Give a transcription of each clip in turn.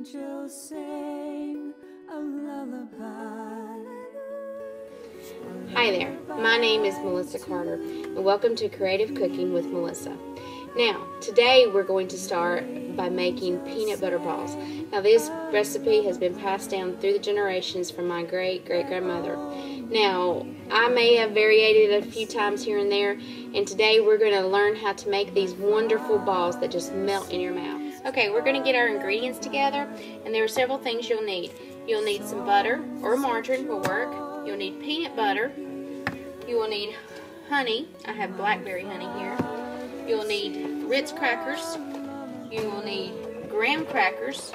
angels sing a lullaby. Hi there, my name is Melissa Carter, and welcome to Creative Cooking with Melissa. Now, today we're going to start by making peanut butter balls. Now, this recipe has been passed down through the generations from my great-great-grandmother. Now, I may have varied it a few times here and there, and today we're going to learn how to make these wonderful balls that just melt in your mouth. Okay, we're going to get our ingredients together, and there are several things you'll need. You'll need some butter, or margarine will work. You'll need peanut butter. You will need honey. I have blackberry honey here. You'll need Ritz crackers. You will need graham crackers.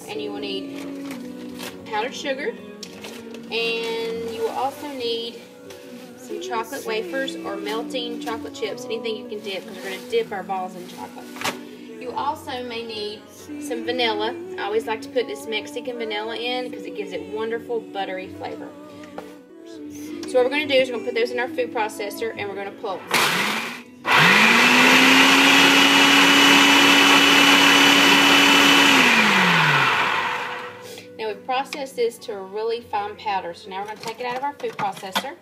And you will need powdered sugar. And you will also need some chocolate wafers or melting chocolate chips. Anything you can dip, because we're going to dip our balls in chocolate. You also may need some vanilla. I always like to put this Mexican vanilla in because it gives it wonderful buttery flavor. So what we're going to do is we're going to put those in our food processor and we're going to pulse. Now we've processed this to a really fine powder. So now we're going to take it out of our food processor.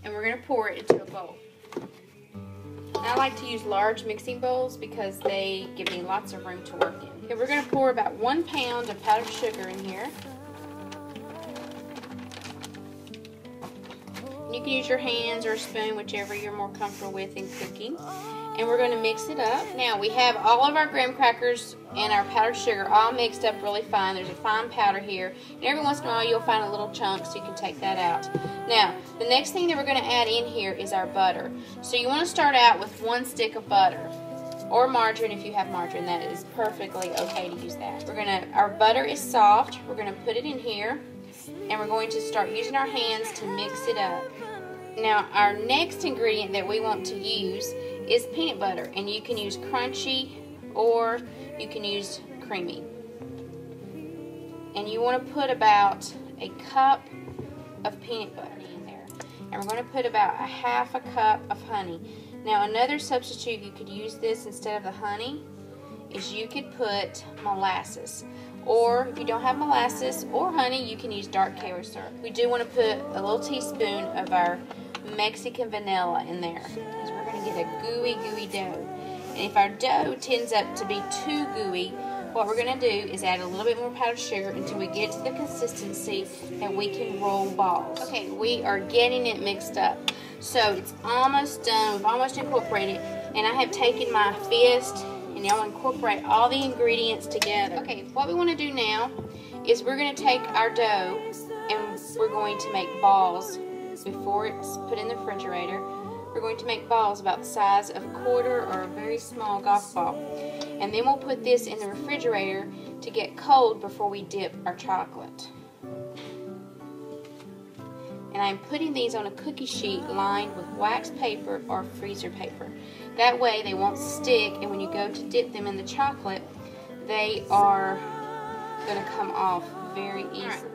And we're going to pour it into a bowl. I like to use large mixing bowls because they give me lots of room to work in. Okay, we're going to pour about 1 pound of powdered sugar in here. You can use your hands or a spoon, whichever you're more comfortable with in cooking. And we're going to mix it up. Now we have all of our graham crackers and our powdered sugar all mixed up really fine. There's a fine powder here. And every once in a while you'll find a little chunk, so you can take that out. Now, the next thing that we're going to add in here is our butter. So you want to start out with 1 stick of butter. Or margarine if you have margarine. That is perfectly okay to use that. Our butter is soft. We're going to put it in here. And we're going to start using our hands to mix it up. Now, our next ingredient that we want to use is peanut butter. And you can use crunchy or you can use creamy. And you want to put about a cup of peanut butter in there. And we're going to put about a half a cup of honey. Now, another substitute you could use this instead of the honey is you could put molasses. Or if you don't have molasses or honey, you can use dark kauri syrup. We do want to put a little teaspoon of our Mexican vanilla in there, because we're going to get a gooey dough. And if our dough tends up to be too gooey, what we're going to do is add a little bit more powdered sugar until we get to the consistency that we can roll balls. Okay, we are getting it mixed up. So it's almost done. We've almost incorporated it. And I have taken my fist and now incorporate all the ingredients together. Okay, what we want to do now is we're going to take our dough and we're going to make balls before it's put in the refrigerator. We're going to make balls about the size of a quarter or a very small golf ball. And then we'll put this in the refrigerator to get cold before we dip our chocolate. And I'm putting these on a cookie sheet lined with wax paper or freezer paper. That way they won't stick, and when you go to dip them in the chocolate, they are going to come off very easily.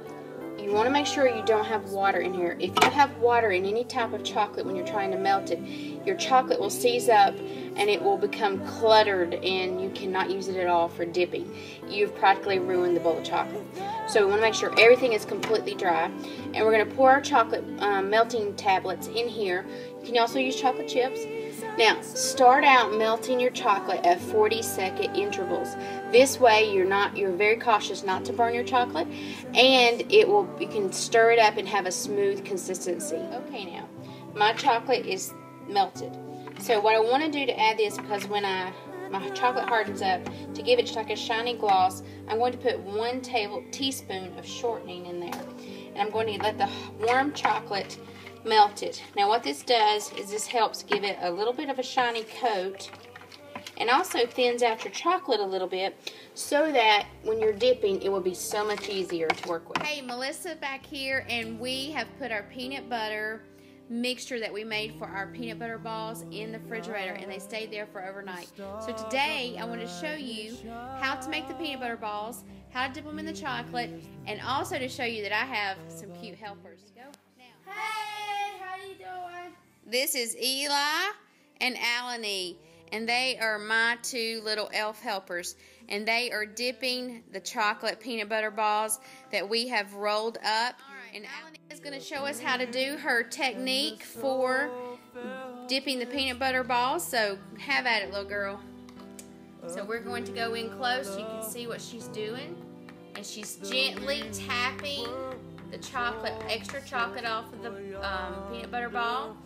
You want to make sure you don't have water in here. If you have water in any type of chocolate when you're trying to melt it, your chocolate will seize up and it will become cluttered and you cannot use it at all for dipping. You've practically ruined the bowl of chocolate. So we want to make sure everything is completely dry. And we're going to pour our chocolate melting tablets in here. You can also use chocolate chips. Now, start out melting your chocolate at 40-second intervals. This way, you're very cautious not to burn your chocolate, and you can stir it up and have a smooth consistency. Okay, now my chocolate is melted. So what I want to do to add this, because when my chocolate hardens up, to give it like a shiny gloss, I'm going to put 1 teaspoon of shortening in there, and I'm going to let the warm chocolate melt it. Now what this does is this helps give it a little bit of a shiny coat and also thins out your chocolate a little bit so that when you're dipping it will be so much easier to work with. Hey, Melissa back here, and we have put our peanut butter mixture that we made for our peanut butter balls in the refrigerator, and they stayed there for overnight. So today I want to show you how to make the peanut butter balls, how to dip them in the chocolate, and also to show you that I have some cute helpers. Go now. Hey, how you doing? This is Eli and Alanie, and they are my two little elf helpers. And they are dipping the chocolate peanut butter balls that we have rolled up. And Alan is going to show us how to do her technique for dipping the peanut butter balls. So have at it, little girl. So we're going to go in close so you can see what she's doing. And she's gently tapping the chocolate, extra chocolate off of the peanut butter ball.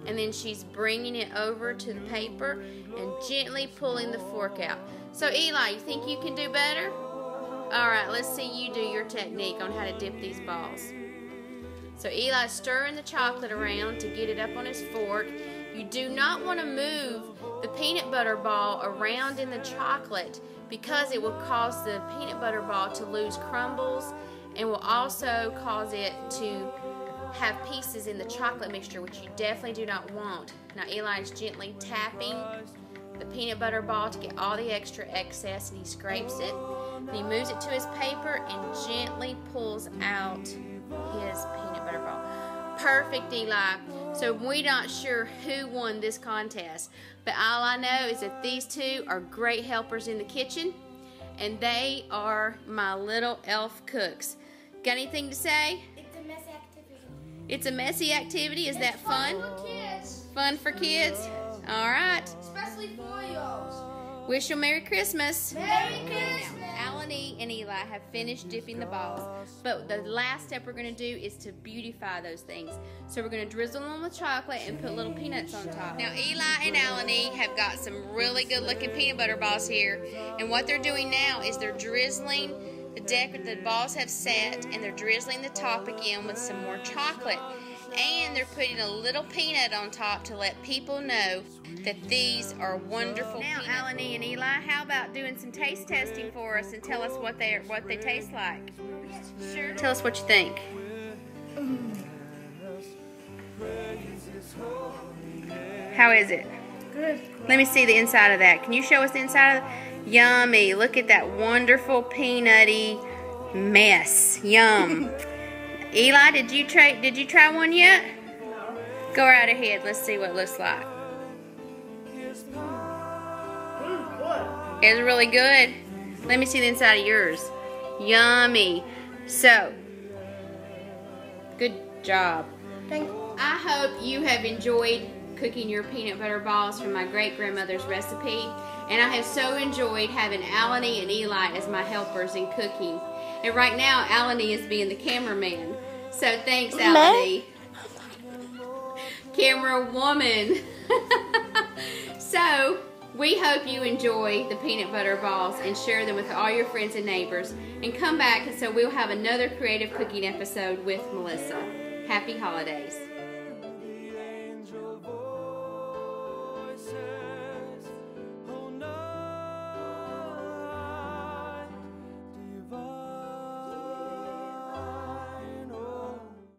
And then she's bringing it over to the paper and gently pulling the fork out. So Eli, you think you can do better? Alright, let's see you do your technique on how to dip these balls. So Eli's stirring the chocolate around to get it up on his fork. You do not want to move the peanut butter ball around in the chocolate because it will cause the peanut butter ball to lose crumbles and will also cause it to have pieces in the chocolate mixture, which you definitely do not want. Now Eli is gently tapping the peanut butter ball to get all the extra excess, and he scrapes it. And he moves it to his paper and gently pulls out his peanut butter ball. Perfect, Eli. So we're not sure who won this contest, but all I know is that these two are great helpers in the kitchen, and they are my little elf cooks. Got anything to say? It's a messy activity. It's a messy activity. Is that fun? Fun for kids. Fun for kids? All right. Especially 4-year-olds. Wish you a Merry Christmas. Merry Christmas. Alan and Eli have finished dipping the balls, but the last step we're going to do is to beautify those things. So we're going to drizzle them with chocolate and put little peanuts on top. Now Eli and Alan have got some really good looking peanut butter balls here, and what they're doing now is they're drizzling the balls have set, and they're drizzling the top again with some more chocolate, and they're putting a little peanut on top to let people know that these are wonderful peanuts. Now Alan and Eli, how about doing some taste testing for us and tell us what they taste like? Sure. Tell us what you think. How is it? Good. Let me see the inside of that. Can you show us the inside of it? Yummy. Look at that wonderful peanutty mess. Yum. Eli, did you try one yet? No. Go right ahead. Let's see what it looks like. Good. It's really good. Let me see the inside of yours. Yummy. So, good job. Thank you. I hope you have enjoyed cooking your peanut butter balls from my great-grandmother's recipe. And I have so enjoyed having Alani and Eli as my helpers in cooking. And right now, Alani is being the cameraman. So thanks, Alani. Camera woman. So, we hope you enjoy the peanut butter balls and share them with all your friends and neighbors. And come back, and so we'll have another creative cooking episode with Melissa. Happy holidays.